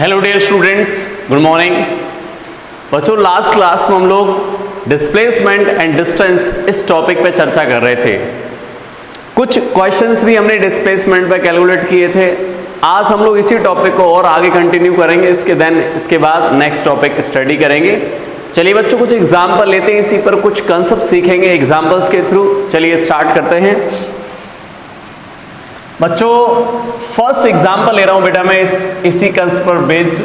Hello dear students, good morning. बच्चों, last class में हम लोग डिस्प्लेसमेंट एंड डिस्टेंस इस टॉपिक पे चर्चा कर रहे थे। कुछ क्वेश्चंस भी हमने डिस्प्लेसमेंट पे कैलकुलेट किए थे। आज हम लोग इसी टॉपिक को और आगे कंटिन्यू करेंगे। इसके बाद नेक्स्ट टॉपिक स्टडी करेंगे। चलिए बच्चों, कुछ एग्जाम्पल लेते हैं, इसी पर कुछ कंसेप्ट सीखेंगे एग्जाम्पल्स के थ्रू। चलिए स्टार्ट करते हैं। बच्चों, फर्स्ट एग्जांपल ले रहा हूं बेटा मैं, इसी कंसेप्ट पर बेस्ड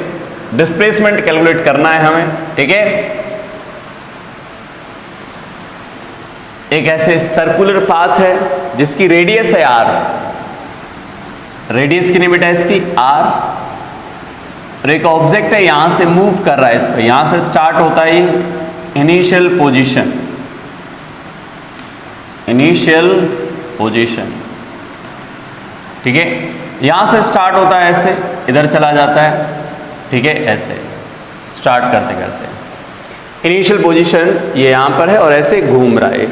डिस्प्लेसमेंट कैलकुलेट करना है हमें, ठीक है। एक ऐसे सर्कुलर पाथ है जिसकी रेडियस है r। रेडियस कितनी बेटा इसकी r। और एक ऑब्जेक्ट है यहां से मूव कर रहा है इस पर, यहां से स्टार्ट होता है इनिशियल पोजीशन, ठीक है। यहां से स्टार्ट होता है ऐसे, इधर चला जाता है, ठीक है, ऐसे स्टार्ट करते करते इनिशियल पोजीशन ये यहां पर है और ऐसे घूम रहा है।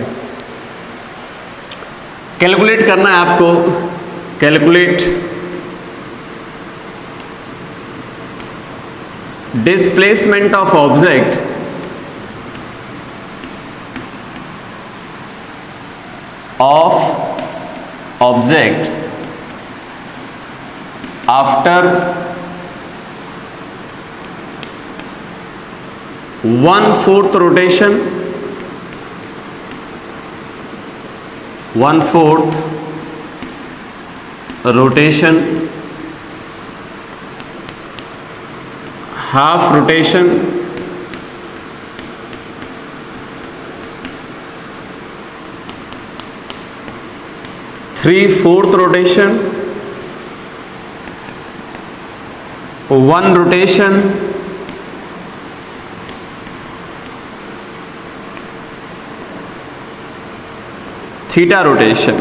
कैलकुलेट करना है आपको, calculate displacement of object after 1/4 rotation, 1/4 rotation, half rotation, three-fourth rotation, 1 rotation, theta rotation.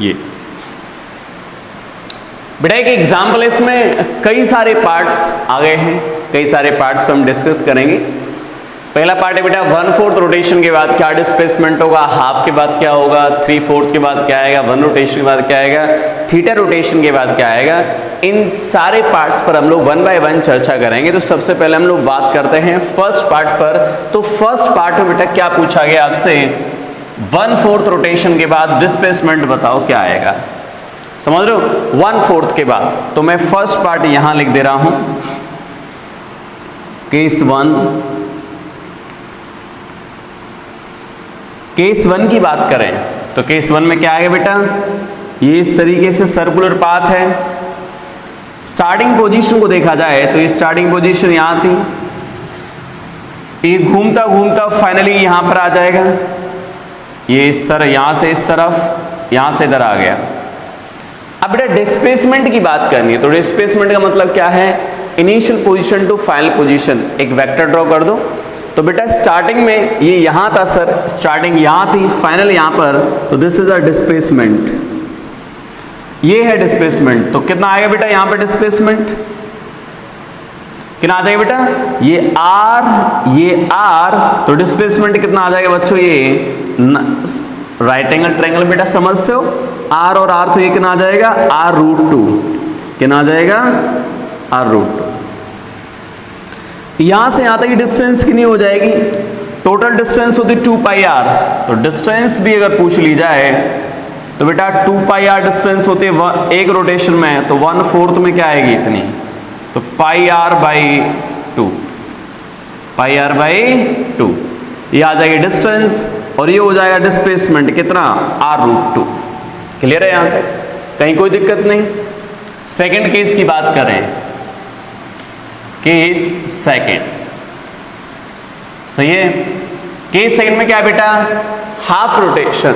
ये बेटा एक एग्जाम्पल है, इसमें कई सारे पार्ट्स आ गए हैं, कई सारे पार्ट्स पे हम डिस्कस करेंगे। पहला पार्ट है बेटा 1/4 रोटेशन के बाद क्या डिस्प्लेसमेंट होगा, हाफ के बाद क्या होगा, 3/4 के बाद क्या आएगा, 1 रोटेशन के बाद क्या आएगा, थीटा रोटेशन के बाद क्या आएगा। इन सारे पार्ट्स पर हम लोग 1 बाय 1 चर्चा करेंगे। तो सबसे पहले हम लोग बात करते हैं फर्स्ट पार्ट पर। तो फर्स्ट पार्ट में बेटा क्या पूछा गया आपसे, 1/4 रोटेशन के बाद डिस्प्लेसमेंट बताओ क्या आएगा। समझ रहे हो, 1/4 के बाद। तो मैं फर्स्ट पार्ट यहां लिख दे रहा हूं, केस 1 की बात करें तो केस 1 में क्या आएगा बेटा, ये इस तरीके से सर्कुलर पाथ है। स्टार्टिंग पोजीशन को देखा जाए तो ये स्टार्टिंग पोजीशन यहां थी, ये घूमता घूमता फाइनली यहां पर आ जाएगा। ये इस तरह, यहां से इस तरफ, यहां से इधर आ गया। अब बेटा डिस्प्लेसमेंट की बात करनी है, तो डिस्प्लेसमेंट का मतलब क्या है, initial position to final position. एक वेक्टर ड्रॉ कर दो। तो बेटा स्टार्टिंग में ये यहां था सर, स्टार्टिंग यहां थी, फाइनल यहां पर, तो दिस इज अ डिस्प्लेसमेंट। ये है डिस्प्लेसमेंट। तो कितना आएगा बेटा यहां पे डिस्प्लेसमेंट, कितना आ जाएगा बेटा, ये आर, तो डिस्प्लेसमेंट कितना आ जाएगा बच्चों, ये राइट एंगल ट्रायंगल बेटा समझते हो, आर और आर, तो ये कितना आ जाएगा, r√2। कितना आ जाएगा, r√2। यहां से यहां तक की डिस्टेंस कितनी हो जाएगी, टोटल डिस्टेंस होती 2πr। तो डिस्टेंस भी अगर पूछ ली जाए तो बेटा 2πr डिस्टेंस होते एक रोटेशन में, तो 1/4 में क्या आएगी इतनी, तो πr/2, πr/2 ये आ जाएगी डिस्टेंस, और ये हो जाएगा डिस्प्लेसमेंट कितना, r√2। क्लियर है यहां तक, कहीं कोई दिक्कत नहीं। सेकंड केस की बात करें, केस सेकंड, सही है। केस सेकंड में क्या है बेटा, हाफ रोटेशन।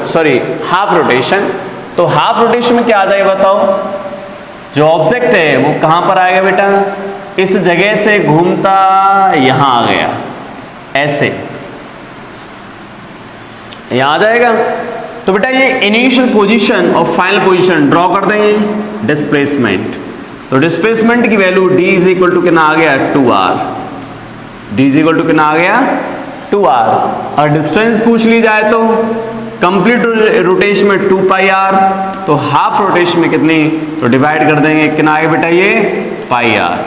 तो हाफ रोटेशन में क्या आ जाएगा बताओ, जो ऑब्जेक्ट है वो कहां पर आएगा बेटा, इस जगह से घूमता यहां आ गया, ऐसे यहां आ जाएगा। तो बेटा ये इनिशियल पोजीशन और फाइनल पोजीशन ड्रॉ कर देंगे, डिस्प्लेसमेंट। तो डिस्प्लेसमेंट की value d is equal to कितना आ गया, 2r। d is equal to कितना आ गया, 2r। और डिस्टेंस पूछ ली जाए तो कंप्लीट रोटेशन में 2 पाई आर, तो हाफ रोटेशन में कितनी, तो डिवाइड कर देंगे, कितना आएगा बेटा ये पाई आर,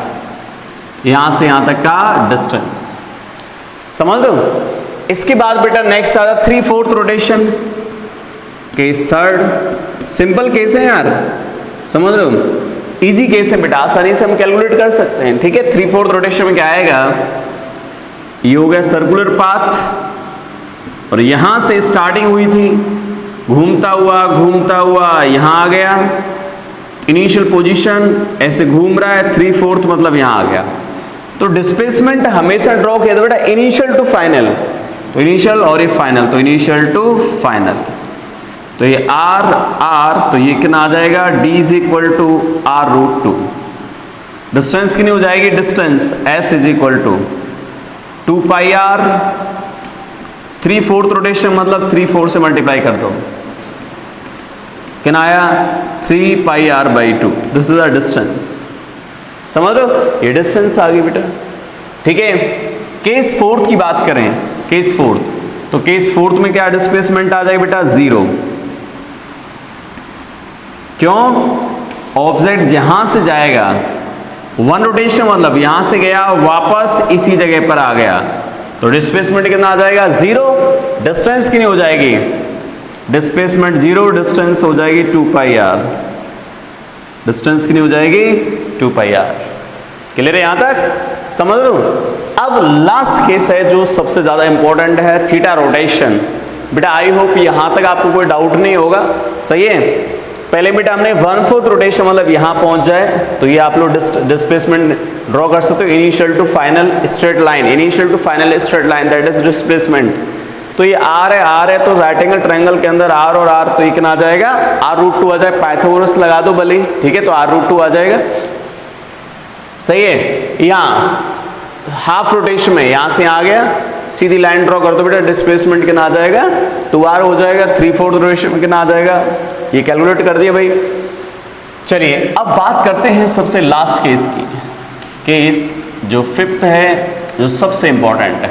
यहां से यहां तक का डिस्टेंस, समझ लो। इसके बाद बेटा नेक्स्ट आता 3/4 rotation, case third, simple case है यार, समझ लो, इजी केस है बेटा, आसानी से हम कैलकुलेट कर सकते हैं, ठीक है। 3/4 रोटेशन में क्या आएगा, ये हो गया सर्कुलर पाथ, और यहां से स्टार्टिंग हुई थी, घूमता हुआ यहां आ गया, इनिशियल पोजीशन ऐसे घूम रहा है, 3/4 मतलब यहां आ गया। तो डिस्प्लेसमेंट हमेशा ड्रॉ किया था बेटा इनिशियल टू फाइनल, तो इनिशियल और ये फाइनल, तो इनिशियल टू फाइनल, तो ये आर, तो ये कितना आ जाएगा, d is equal to r√2, distance कितनी हो जाएगी, distance s is equal to 2 pi r, 3/4 rotation मतलब 3/4 से मल्टीप्लाई कर दो, कितना आया 3 pi r by 2, this is a distance, समझ लो, ये डिस्टेंस आ गई बेटा, ठीक है। केस फोर्थ की बात करें, केस फोर्थ, तो केस फोर्थ में क्या डिस्प्लेसमेंट आ जाएगा बेटा 0, क्यों, ऑब्जेक्ट जहां से जाएगा 1 रोटेशन मतलब यहां से गया वापस इसी जगह पर आ गया, तो डिस्प्लेसमेंट कितना आ जाएगा 0, डिस्टेंस कितनी हो जाएगी, डिस्प्लेसमेंट 0, डिस्टेंस हो जाएगी 2 पाई आर, डिस्टेंस कितनी हो जाएगी 2 पाई आर, क्लियर है यहां तक, समझ लो। अब लास्ट केस है जो सबसे ज्यादा इंपॉर्टेंट है, थीटा रोटेशन, बेटा आई होप यहां तक आपको कोई डाउट नहीं होगा, सही है। पहले बेटा हमने 1/4 रोटेशन मतलब यहां पहुंच जाए, तो ये आप लोग डिस्प्लेसमेंट ड्रॉ कर सकते हो, initial to final straight line, initial to final straight line that is displacement, तो ये आर है तो राइट एंगल ट्रायंगल के अंदर आर और आर, तो ये कितना आ जाएगा r√2 आ जाए, पाइथागोरस लगा दो भले, ठीक है, तो r√2 आ जाएगा, सही है। यहाँ हाफ रोटेशन में यहां से आ गया, सीधी लाइन ड्रॉ कर दो बेटा, डिस्प्लेसमेंट कितना आ जाएगा 2r हो जाएगा, 3/4 रोटेशन में कितना आ जाएगा, ये कैलकुलेट कर दिया भाई। चलिए अब बात करते हैं सबसे लास्ट केस की, केस जो 5th है, जो सबसे इंपॉर्टेंट है,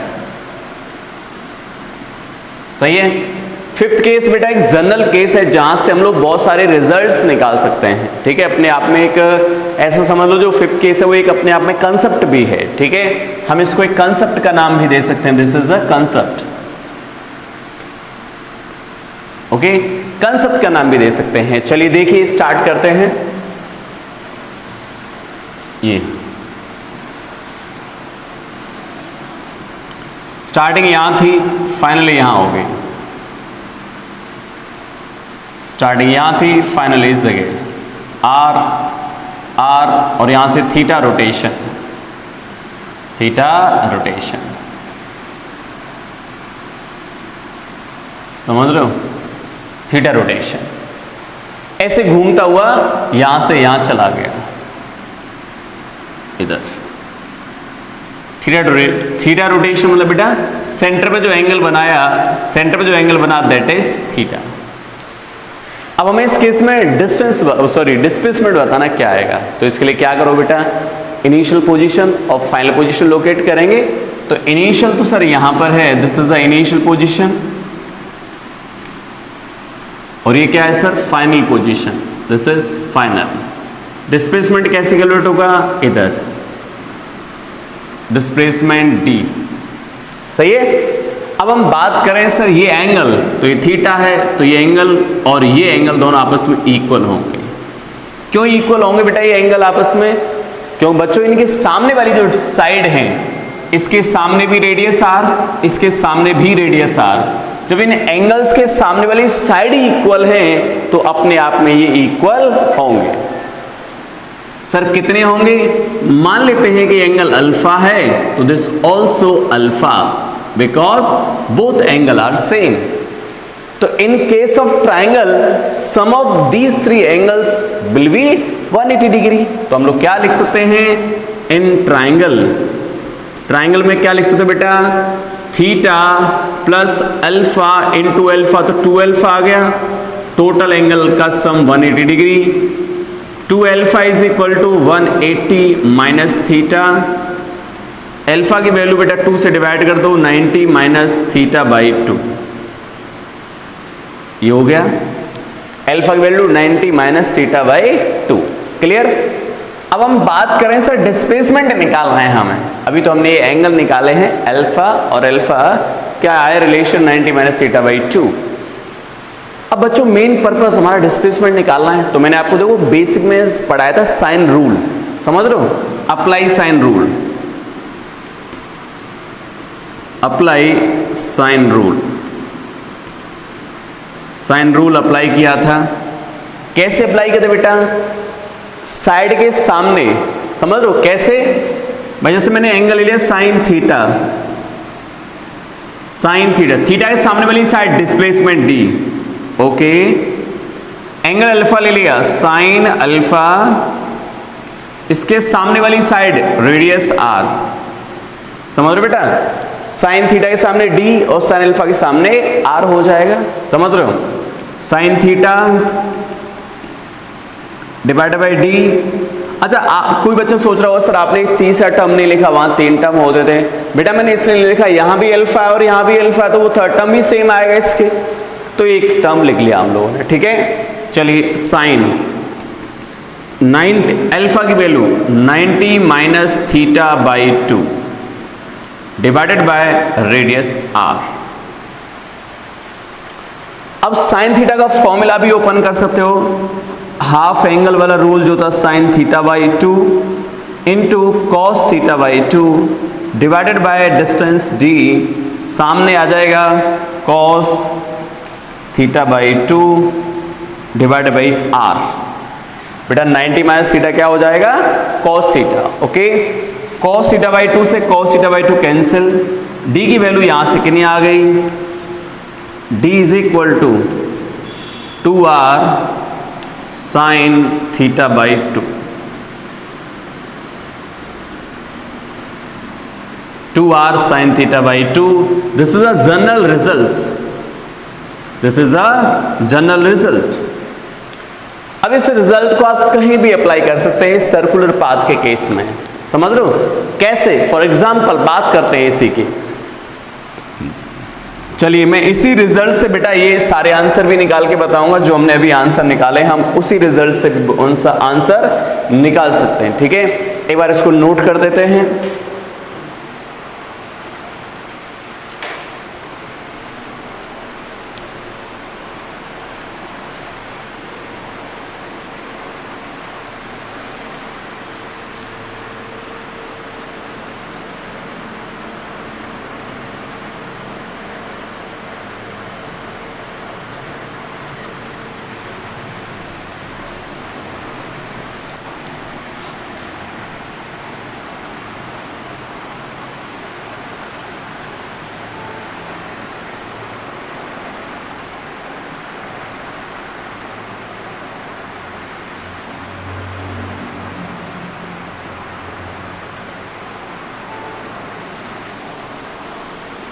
सही है। 5th केस बेटा एक जनरल केस है जहां से हम लोग बहुत सारे रिजल्ट्स निकाल सकते हैं, ठीक है, अपने आप में एक ऐसा समझ लो जो 5th केस है वो एक अपने आप में कंसेप्ट भी है, ठीक है, हम इसको एक कंसेप्ट का नाम भी दे सकते हैं, this is a concept, okay, concept का नाम भी दे सकते हैं। चलिए देखिए स्टार्ट करते हैं, ये स्टार्टिंग यहां थी, फाइनली यहां हो गई, स्टार्टिंग यहां थी, फाइनली इस जगह आर और यहां से थीटा रोटेशन, समझ लो, थीटा रोटेशन ऐसे घूमता हुआ यहां से यहां चला गया, इधर थीटा रोटेशन मतलब बेटा सेंटर पे जो एंगल बना दैट इज थीटा। अब हमें इस केस में डिस्प्लेसमेंट बताना क्या आएगा, तो इसके लिए क्या करो बेटा, इनिशियल पोजीशन और फाइनल पोजीशन लोकेट करेंगे, तो इनिशियल तो सर यहां पर है, this is the initial position, और ये क्या है sir final position, this is final. Displacement कैसे कैलकुलेट होगा, इधर डिस्प्लेसमेंट d, सही है। अब हम बात करें सर ये एंगल, तो ये थीटा है, तो ये एंगल और ये एंगल दोनों आपस में इक्वल होंगे, क्यों इक्वल होंगे बेटा ये एंगल आपस में, क्यों बच्चों इनके सामने वाली जो साइड है, इसके सामने भी रेडियस r, इसके सामने भी रेडियस r, जब इन एंगल्स के सामने वाली साइड इक्वल है तो अपने आप में ये इक्वल होंगे। सर कितने होंगे, मान लेते हैं कि एंगल अल्फा है, तो this also alpha, because both angle are same. तो in case of triangle sum of these 3 angles will be 180 degree, तो हम लोग क्या लिख सकते हैं, इन ट्राइंगल में क्या लिख सकते हैं बेटा, theta plus alpha into alpha, तो 2 अल्फा आ गया, टोटल एंगल का sum 180 degree, 2 alpha is equal to 180 minus theta, alpha की वैल्यू बेटा 2 से डिवाइड कर दो, 90 माइनस थीटा बाई 2, ये हो गया अल्फा की value 90 minus theta by 2। Clear. अब हम बात करें सर डिस्प्लेसमेंट निकालना है हमें। अभी तो हमने ये एंगल निकाले हैं अल्फा और अल्फा क्या आया रिलेशन 90 माइनस थीटा बाई 2। अब बच्चों मेन पर्पस हमारा डिस्प्लेसमेंट निकालना है, तो मैंने आपको देखो बेसिक में पढ़ाया था साइन रूल, समझ रहे हो, apply sine rule, apply sine rule, sine rule apply किया था। कैसे अप्लाई किया था बेटा, साइड के सामने, समझ रहे हो कैसे, भाई जैसे मैंने एंगल ले लिया sine theta, sine theta, theta के सामने वाली side displacement D, okay, angle alpha ले लिया साइन अल्फा, इसके सामने वाली साइड रेडियस आर, समझ रहे हो बेटा, साइन थीटा के सामने डी और साइन अल्फा के सामने आर हो जाएगा, समझ रहे हो, sine theta divided by D. अच्छा कोई बच्चा सोच रहा हो सर आपने तीसरा टर्म नहीं लिखा, वहां 3 टर्म होते थे, बेटा मैंने इसलिए लिखा यहां भी अल्फा है और यहां भी अल्फा है, तो वो थर्ड टर्म भी सेम आएगा इसके, तो एक टर्म लिख लिया हम लोगों ने, ठीक है। चलिए साइन 90 अल्फा की value 90 minus theta by 2 divided by radius r. अब साइन थीटा का फॉर्मूला भी ओपन कर सकते हो, हाफ एंगल वाला रूल जो था sine theta by 2 into cos theta by 2 divided by distance d, सामने आ जाएगा cos theta by 2 divided by r. बेटा 90 माइनस थीटा क्या हो जाएगा, cos theta, okay, cos theta by 2 से cos theta by 2 cancel, d की वैल्यू यहां से कितनी आ गई, d is equal to 2r sine theta by 2, 2r sine theta by 2। This is a general result, this is a general result. अब इस result को आप कहीं भी अप्लाई कर सकते हैं सर्कुलर पाथ के केस में, समझ रहे हो कैसे, फॉर एग्जांपल बात करते हैं इसी की। चलिए मैं इसी रिजल्ट से बेटा ये सारे आंसर भी निकाल के बताऊंगा, जो हमने अभी आंसर निकाले हम उसी रिजल्ट से आंसर निकाल सकते हैं, ठीक है। एक बार इसको नोट कर देते हैं।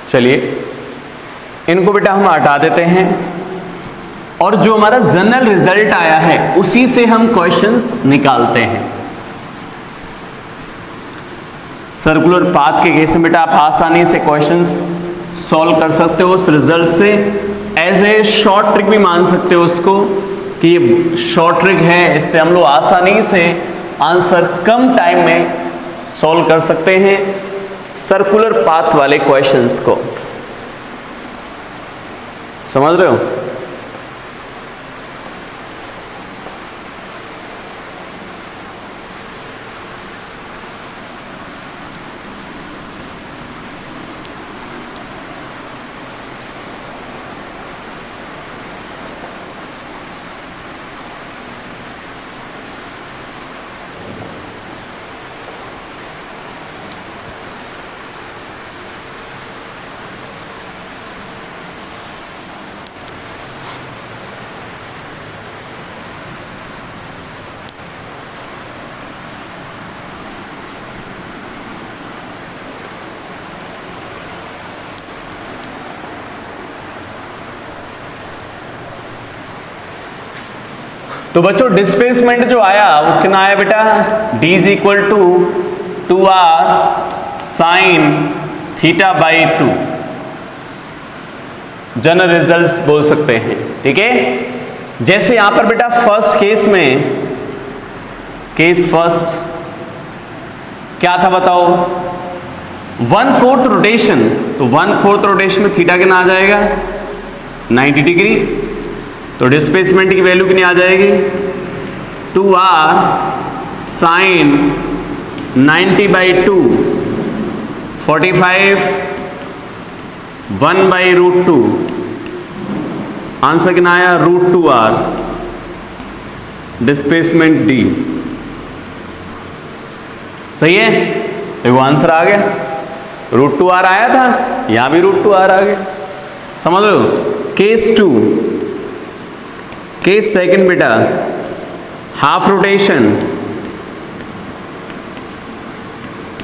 चलिए इनको बेटा हम हटा देते हैं और जो हमारा जनरल रिजल्ट आया है उसी से हम क्वेश्चंस निकालते हैं। सर्कुलर पाथ के केस में बेटा आप आसानी से क्वेश्चंस सॉल्व कर सकते हो उस रिजल्ट से, एज ए शॉर्ट ट्रिक भी मान सकते हो उसको कि ये शॉर्ट ट्रिक है, इससे हम लोग आसानी से आंसर कम टाइम में सॉल्व कर सकते हैं सर्कुलर पाथ वाले क्वेश्चंस को, समझ रहे हो। तो बच्चों डिस्प्लेसमेंट जो आया वो कितना आया बेटा, d is equal to 2r sine theta by 2। General results बोल सकते हैं, ठीक है। जैसे यहां पर बेटा फर्स्ट केस में, केस फर्स्ट क्या था बताओ, 1/4 रोटेशन, तो 1/4 रोटेशन में थीटा कितना आ जाएगा 90 डिग्री, तो डिस्प्लेसमेंट की वैल्यू कितनी आ जाएगी 2r साइन 90/2 45 1/√2, आंसर कितना आया √2r, डिस्प्लेसमेंट d, सही है। तो वो आंसर आ गया, √2r आया था, यहां भी √2r आ गया, समझ लो। केस 2, केस सेकंड बेटा half rotation,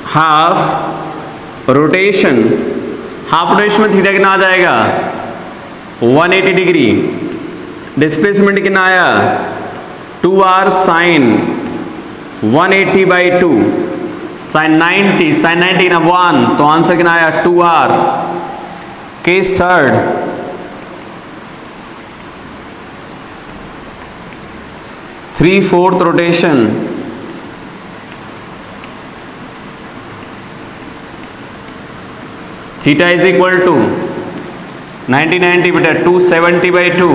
half rotation, half rotation में थीटा कितना आ जाएगा 180 डिग्री, डिस्प्लेसमेंट कितना आया 2r साइन 180/2 साइन 90, साइन 90 ना 1, तो आंसर कितना आया 2r। Case third, three fourth rotation, theta is equal to 90 बेटा 270/2,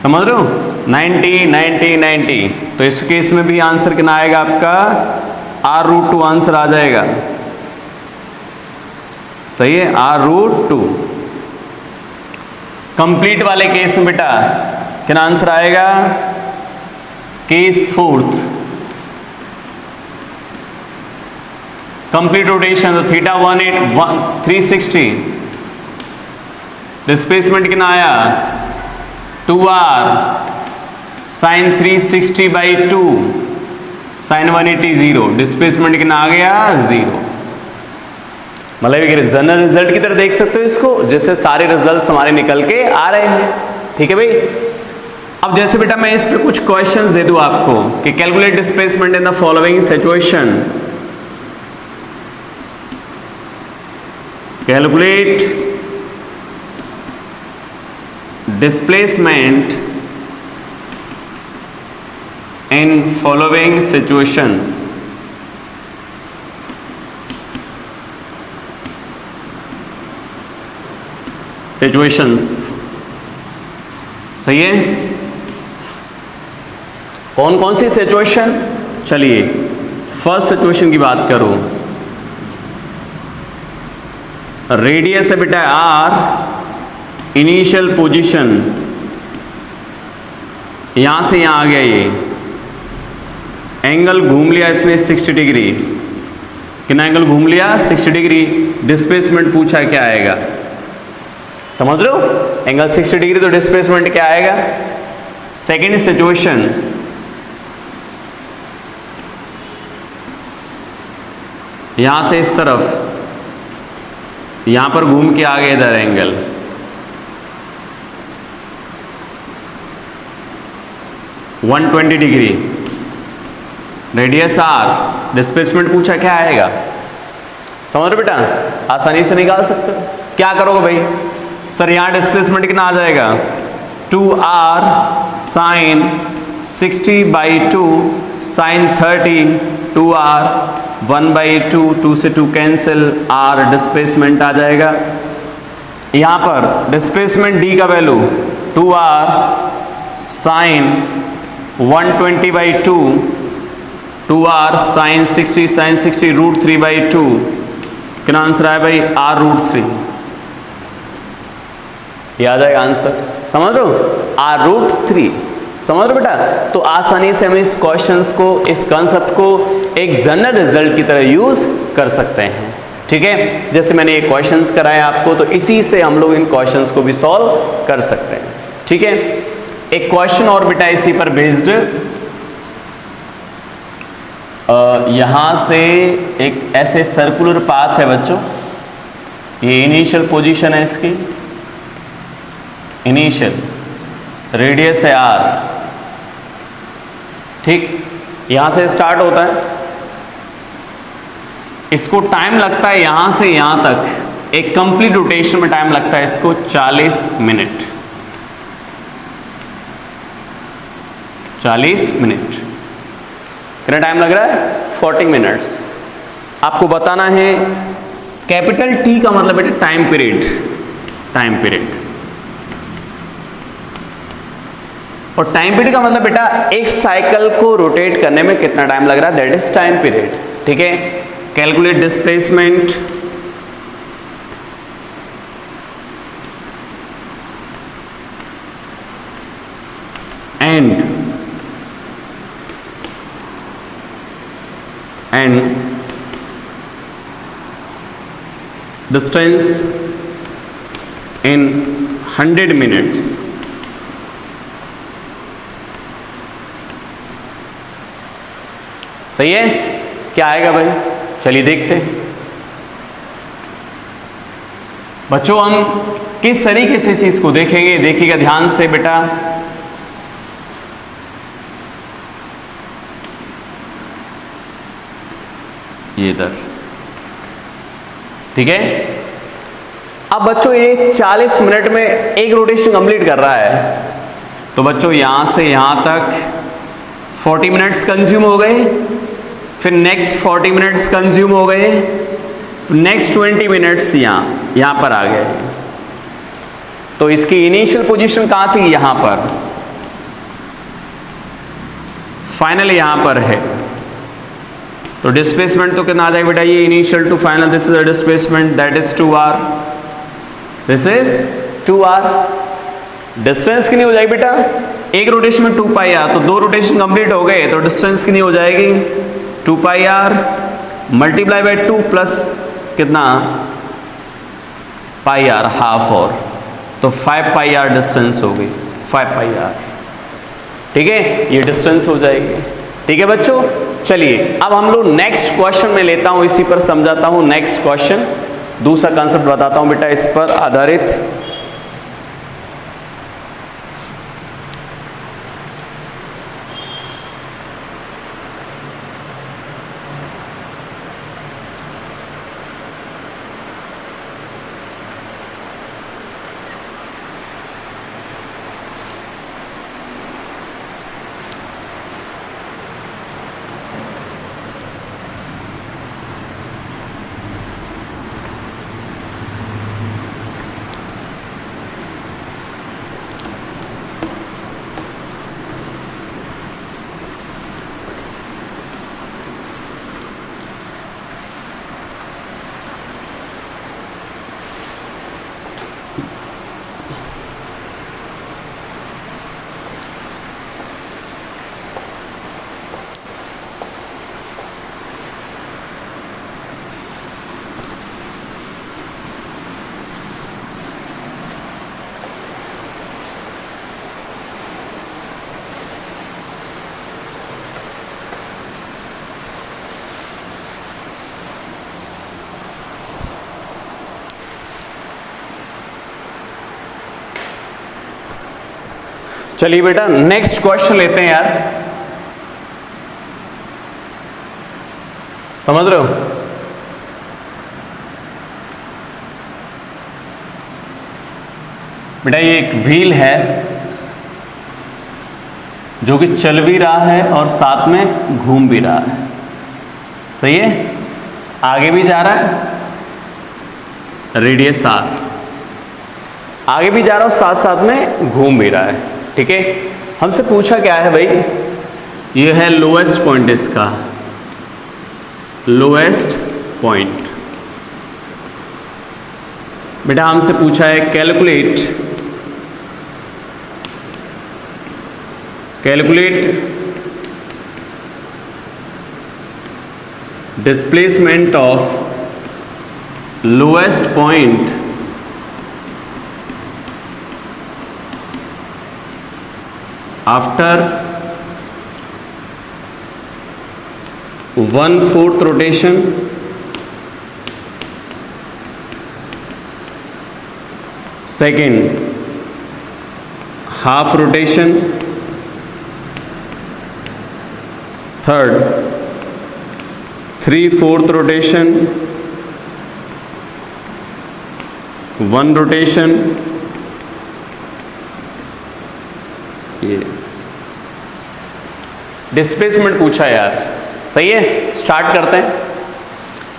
समझ रहे हो 90, तो इस केस में भी आंसर कितना आएगा आपका r√2 आंसर आ जाएगा, सही है r√2। कंप्लीट वाले केस में बेटा कितना आंसर आएगा, केस फोर्थ कंप्लीट रोटेशन, तो थीटा 360, डिस्प्लेसमेंट कितना आया 2r साइन 360/2 साइन 180 0, डिस्प्लेसमेंट कितना आ गया 0। मतलब एक जनरल रिजल्ट की तरह देख सकते हो इसको, जैसे सारे रिजल्ट्स हमारे निकल के आ रहे हैं, ठीक है भाई। अब जैसे बेटा मैं इस पे कुछ क्वेश्चंस दे दूं आपको कि calculate displacement in the following situation, calculate displacement in following situation, situations, सही है। कौन कौन सी सिचुएशन, चलिए फर्स्ट सिचुएशन की बात करूं, रेडियस है बेटा r, इनिशियल पोजीशन यहां से यहां आ गया, ये एंगल घूम लिया इसने 60 डिग्री, कितना एंगल घूम लिया 60 डिग्री, डिस्प्लेसमेंट पूछा क्या आएगा, समझ रहे हो एंगल 60 डिग्री, तो डिस्प्लेसमेंट क्या आएगा। सेकेंड सिचुएशन, यहां से इस तरफ, यहां पर घूम के आ गए इधर angle, one 120 degree, radius r, displacement पूछा क्या आएगा, समझ रहे बेटा, आसानी से निकाल सकते हो। क्या करोगे भाई, सर यहां डिस्प्लेसमेंट कितना आ जाएगा 2r साइन 60/2 साइन 30, 2r 1/2, 2 से 2 कैंसिल, r डिस्प्लेसमेंट आ जाएगा। यहां पर डिस्प्लेसमेंट d का value 2r sine 120/2, 2r sine 60 √3/2, कितना आंसर आया भाई r√3, ये आ जाएगा आंसर, समझ लो r√3, समझ रहे बेटा। तो आसानी से हम इस क्वेश्चंस को, इस कंसेप्ट को एक जनरल रिजल्ट की तरह यूज कर सकते हैं, ठीक है। जैसे मैंने ये क्वेश्चंस कराए आपको, तो इसी से हम लोग इन क्वेश्चंस को भी सॉल्व कर सकते हैं, ठीक है। एक क्वेश्चन और बेटा इसी पर बेस्ड, यहां से एक ऐसे सर्कुलर पाथ है बच्चों, ये इनिशियल पोजीशन है इसकी, इनिशियल रेडियस है r, ठीक, यहां से स्टार्ट होता है, इसको टाइम लगता है यहां से यहां तक एक कंप्लीट रोटेशन में टाइम लगता है इसको 40 मिनट। 40 मिनट। कितना टाइम लग रहा है? 40 मिनट्स। आपको बताना है कैपिटल टी का मतलब बेटा टाइम पीरियड, टाइम पीरियड। और टाइम पीरियड का मतलब बेटा एक साइकिल को रोटेट करने में कितना टाइम लग रहा है, दैट इज टाइम पीरियड। ठीक है, calculate displacement and distance in 100 minutes। सही है? क्या आएगा भाई? चलिए देखते हैं बच्चों, हम किस तरीके से चीज को देखेंगे। देखिएगा ध्यान से बेटा, ये इधर। ठीक है, अब बच्चों ये 40 मिनट में एक रोटेशन कंप्लीट कर रहा है, तो बच्चों यहां से यहां तक 40 मिनट्स कंज्यूम हो गए, फिर नेक्स्ट 40 मिनट्स कंज्यूम हो गए, नेक्स्ट 20 मिनट्स यहां पर आ गए। तो इसकी इनिशियल पोजीशन कहां थी? यहां पर। फाइनल यहां पर है, तो डिस्प्लेसमेंट तो कितना आ जाएगा बेटा? ये initial to final, this is a displacement that is 2r, this is 2r। Distance कितनी हो जाएगी बेटा? एक रोटेशन में 2πr, तो दो रोटेशन कंप्लीट हो गए, तो डिस्टेंस कितनी हो जाएगी? 2πr मल्टीप्लाई बाय 2 प्लस कितना? πr, हाफ, और तो 5πr डिस्टेंस हो गई, 5πr। ठीक है, ये डिस्टेंस हो जाएगी। ठीक है बच्चों, चलिए अब हम लोग नेक्स्ट क्वेश्चन में लेता हूं, इसी पर समझाता हूं। नेक्स्ट क्वेश्चन, दूसरा कंसेप्ट बताता हूं बेटा इस पर आधारित। चलिए बेटा नेक्स्ट क्वेश्चन लेते हैं यार, समझ रहे हो? बेटा ये एक व्हील है जो कि चल भी रहा है और साथ में घूम भी रहा है। सही है, आगे भी जा रहा है, रेडियस r, आगे भी जा रहा है, साथ साथ में घूम भी रहा है। ठीक है, हमसे पूछा क्या है भाई? ये है लोएस्ट पॉइंट, इसका लोएस्ट पॉइंट। बेटा हमसे पूछा है calculate displacement of lowest point after 1/4 rotation, second half rotation, third 3/4 rotation, one rotation, ये डिस्प्लेसमेंट पूछा यार, सही है। स्टार्ट करते हैं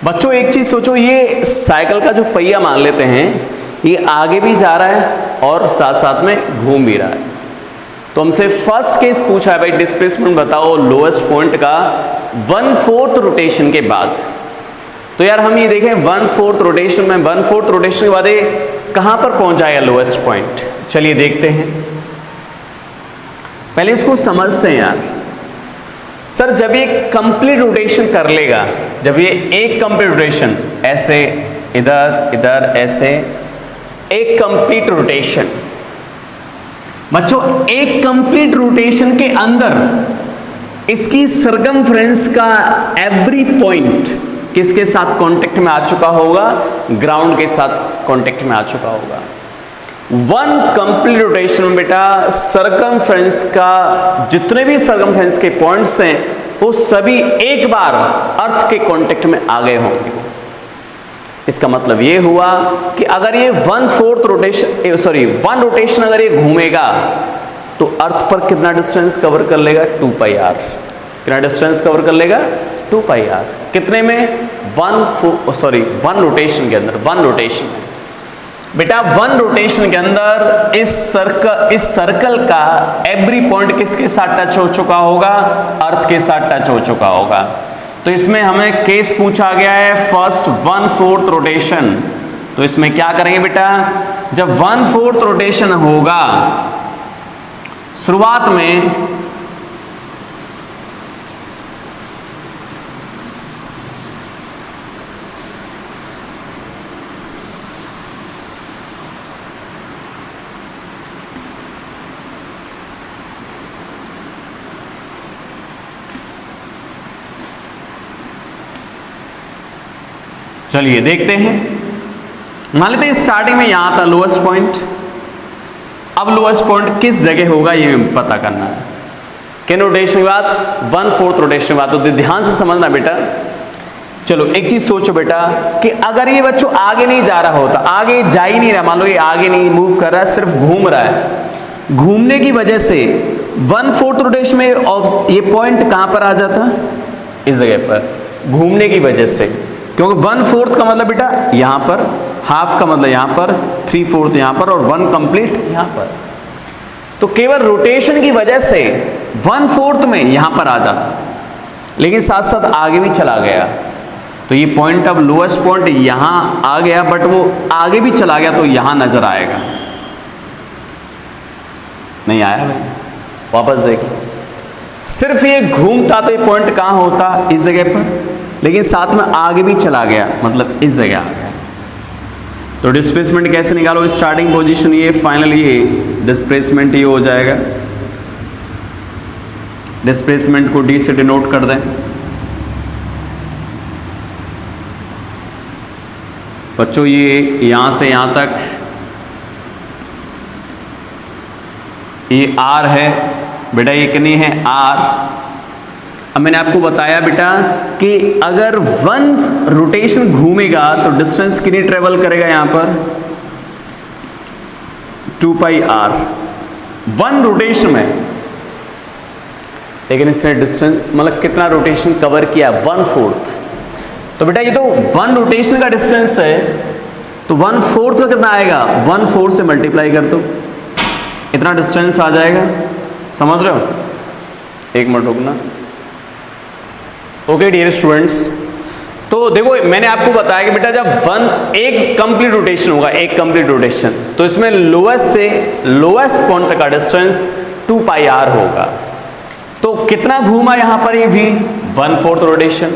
बच्चों। एक चीज सोचो, ये साइकिल का जो पहिया मान लेते हैं, ये आगे भी जा रहा है और साथ साथ में घूम भी रहा है। तो हमसे फर्स्ट केस पूछा है भाई, डिस्प्लेसमेंट बताओ लोएस्ट पॉइंट का 1/4 रोटेशन के बाद। तो यार हम ये देखें 1/4 रोटेशन में, 1/4 रोटेशन के बाद ये कहां पर पहुंच जाएगा लोएस्ट पॉइंट। चलिए देखते हैं, पहले इसको समझते हैं यार। सर जब ये कंप्लीट रोटेशन कर लेगा, जब ये एक कंप्लीट रोटेशन ऐसे इधर इधर ऐसे एक कंप्लीट रोटेशन, बच्चों एक कंप्लीट रोटेशन के अंदर इसकी सरकमफ्रेंस का एवरी पॉइंट किसके साथ कांटेक्ट में आ चुका होगा, ग्राउंड के साथ कांटेक्ट में आ चुका होगा। वन कंप्लीट रोटेशन में बेटा सरकमफ्रेंस का जितने भी सरकमफ्रेंस के पॉइंट्स हैं वो सभी एक बार अर्थ के कांटेक्ट में आ गए होंगे। इसका मतलब ये हुआ कि अगर ये 1/4 रोटेशन, सॉरी 1 रोटेशन अगर ये घूमेगा तो अर्थ पर कितना डिस्टेंस कवर कर लेगा, 2πr। कितना डिस्टेंस कवर कर लेगा, 2πr। कितने में, 1 रोटेशन के अंदर, 1 रोटेशन में बेटा 1 रोटेशन के अंदर इस सर्कल का एवरी पॉइंट किसके साथ टच हो चुका होगा, अर्थ के साथ टच हो चुका होगा। तो इसमें हमें केस पूछा गया है फर्स्ट 1/4 रोटेशन। तो इसमें क्या करेंगे बेटा, जब 1/4 रोटेशन होगा शुरुआत में चलिए देखते हैं। मान लेते हैं स्टार्टिंग में यहां था लोएस्ट पॉइंट, अब लोएस्ट पॉइंट किस जगह होगा ये पता करना है। किन रोटेशन के बाद, 1/4 रोटेशन के बाद। तो ध्यान से समझना बेटा। चलो एक चीज सोचो बेटा कि अगर ये बच्चों आगे नहीं जा रहा होता, आगे जा ही नहीं रहा, मान लो ये आगे नहीं मूव कर रहा है, सिर्फ घूम रहा है, घूमने की वजह से 1/4 रोटेशन में ये पॉइंट कहां पर आ जाता, इस जगह पर, घूमने की वजह से। क्योंकि 1/4 का मतलब बेटा यहां पर, हाफ का मतलब यहां पर, 3/4 यहां पर और 1 कंप्लीट यहां पर। तो केवल रोटेशन की वजह से 1/4 में यहां पर आ जाता, लेकिन साथ साथ आगे भी चला गया। तो ये पॉइंट अब लोएस्ट पॉइंट यहां आ गया, बट वो आगे भी चला गया तो यहां नजर आएगा। नहीं आया भाई, वापस देखो। सिर्फ ये घूमता तो ये पॉइंट कहां होता, इस जगह पर, लेकिन साथ में आगे भी चला गया, मतलब इस जगह आ गया। तो डिस्प्लेसमेंट कैसे निकालो, स्टार्टिंग पोजीशन ये, फाइनल ये, डिस्प्लेसमेंट ये हो जाएगा। डिस्प्लेसमेंट को डी से डिनोट कर दें बच्चों। ये यहां से यहां तक ये आर है बेटा, ये कितनी है, आर। अब मैंने आपको बताया बेटा कि अगर 1 रोटेशन घूमेगा तो डिस्टेंस कितनी ट्रेवल करेगा, यहां पर 2πr 1 रोटेशन में। लेकिन इसने डिस्टेंस मतलब कितना रोटेशन कवर किया, 1/4। तो बेटा ये तो 1 रोटेशन का डिस्टेंस है, तो 1/4 का कितना आएगा, 1/4 से मल्टीप्लाई कर दो, इतना डिस्टेंस आ जाएगा। समझ रहे हो, एक मिनट रुकना। ओके डियर स्टूडेंट्स, तो देखो मैंने आपको बताया कि बेटा जब एक कंप्लीट रोटेशन होगा, एक कंप्लीट रोटेशन, तो इसमें लोएस्ट से लोएस्ट पॉइंट का डिस्टेंस 2πr होगा। तो कितना घूमा यहां पर ये व्हील, 1/4 रोटेशन।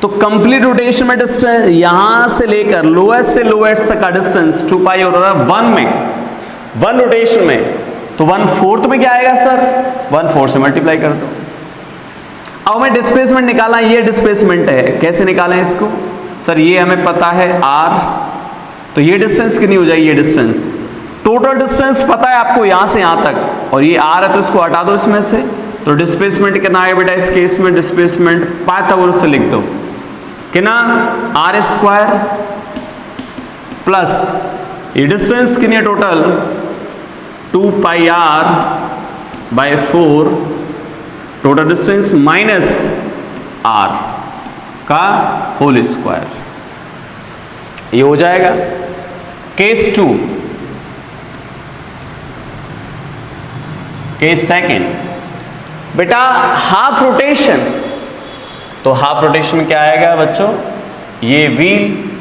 तो कंप्लीट रोटेशन में डिस्टेंस यहां से लेकर लोएस्ट से लोएस्ट का डिस्टेंस 2π हो रहा है 1 में, 1 रोटेशन में। तो 1/4 में क्या आएगा सर, 1/4 से मल्टीप्लाई कर दो। अब हमें डिस्प्लेसमेंट निकालना, ये डिस्प्लेसमेंट है, कैसे निकालें इसको सर, ये हमें पता है r, तो ये डिस्टेंस कितनी हो जाएगी, ये डिस्टेंस, टोटल डिस्टेंस पता है आपको यहां से यहां तक, और ये r है तो इसको हटा दो इसमें से। तो डिस्प्लेसमेंट कितना आएगा बेटा, इस केस में डिस्प्लेसमेंट पाइथागोरस से लिख दो, कितना, r² प्लस ये डिस्टेंस कितनी है total 2πr/4 total distance minus r का होल स्क्वायर, ये हो जाएगा। केस 2, केस सेकंड, बेटा हाफ रोटेशन, तो हाफ रोटेशन में क्या आएगा बच्चों, ये व्हील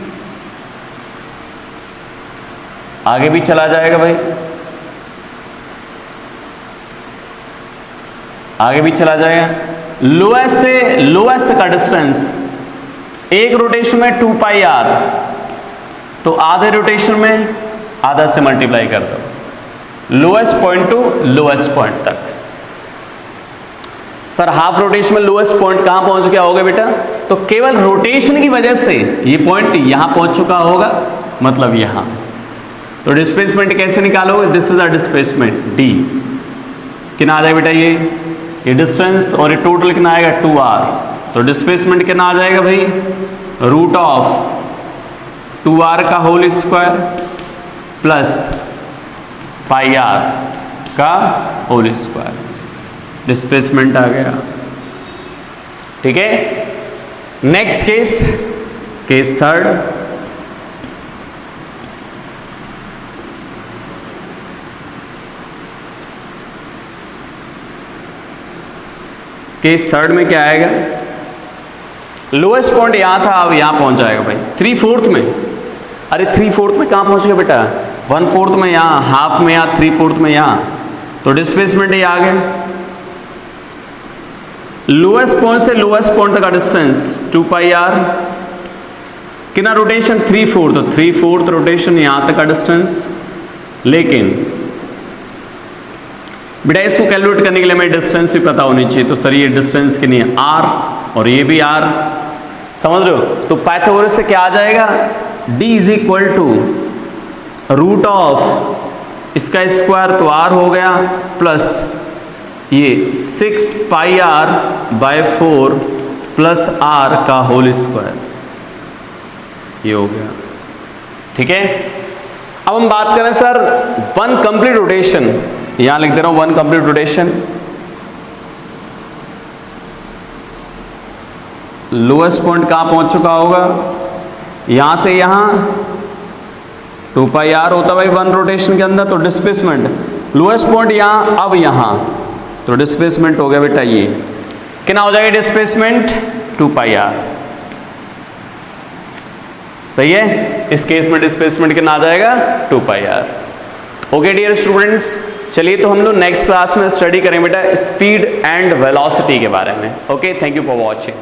आगे भी चला जाएगा भाई, आगे भी चला जाएगा। लोएस्ट से लोएस्ट का डिस्टेंस एक रोटेशन में 2πr, तो आधे रोटेशन में आधा से मल्टीप्लाई कर दो, lowest point two lowest point तक। सर हाफ रोटेशन में लोएस्ट पॉइंट कहां पहुंच गया होगा बेटा, तो केवल रोटेशन की वजह से ये पॉइंट यहां पहुंच चुका होगा, मतलब यहां। तो डिस्प्लेसमेंट कैसे निकालोगे, this is a displacement d, कितना आ जाएगा बेटा ये डिस्टेंस, और ये टोटल कितना आएगा 2r, तो डिस्प्लेसमेंट कितना आ जाएगा भाई, रूट ऑफ 2r का होल स्क्वायर प्लस πr का होल स्क्वायर, डिस्प्लेसमेंट आ गया। ठीक है, next case, case third, case third में क्या आएगा, लोएस्ट पॉइंट यहां था, अब यहां पहुंच जाएगा भाई 3/4 में। अरे 3/4 में कहां पहुंच गया बेटा, 1/4 में यहां, हाफ में यहां, 3/4 में यहां, तो डिस्प्लेसमेंट ये आ गया। लोएस्ट पॉइंट से लोएस्ट पॉइंट तक का डिस्टेंस 2πr, कितना रोटेशन 3/4, तो 3/4 रोटेशन यहां तक का डिस्टेंस। लेकिन बेटा इसको कैलकुलेट करने के लिए हमें डिस्टेंस भी पता होनी चाहिए, तो सर ये डिस्टेंस कितनी है r, और ये भी r, समझ रहे हो। तो पाइथागोरस से क्या आ जाएगा, d is equal to root of इसका स्क्वायर, तो r हो गया, प्लस ये 6πr/4 प्लस r का होल स्क्वायर, ये हो गया। ठीक है, अब हम बात करें सर वन कंप्लीट रोटेशन, यहां लिख दे रहा हूं one complete rotation. Lowest point कहां पहुंच चुका होगा, यहां से यहां 2πr होता भाई वन रोटेशन के अंदर, तो डिस्प्लेसमेंट लोएस्ट पॉइंट यहां, अब यहां, तो डिस्प्लेसमेंट हो गया बेटा ये, कितना हो जाएगा डिस्प्लेसमेंट 2πr। सही है, इस केस में डिस्प्लेसमेंट कितना आ जाएगा 2πr। ओके डियर स्टूडेंट्स, चलिए तो हम लोग नेक्स्ट क्लास में स्टडी करें बेटा स्पीड एंड वेलोसिटी के बारे में। Okay, thank you for watching.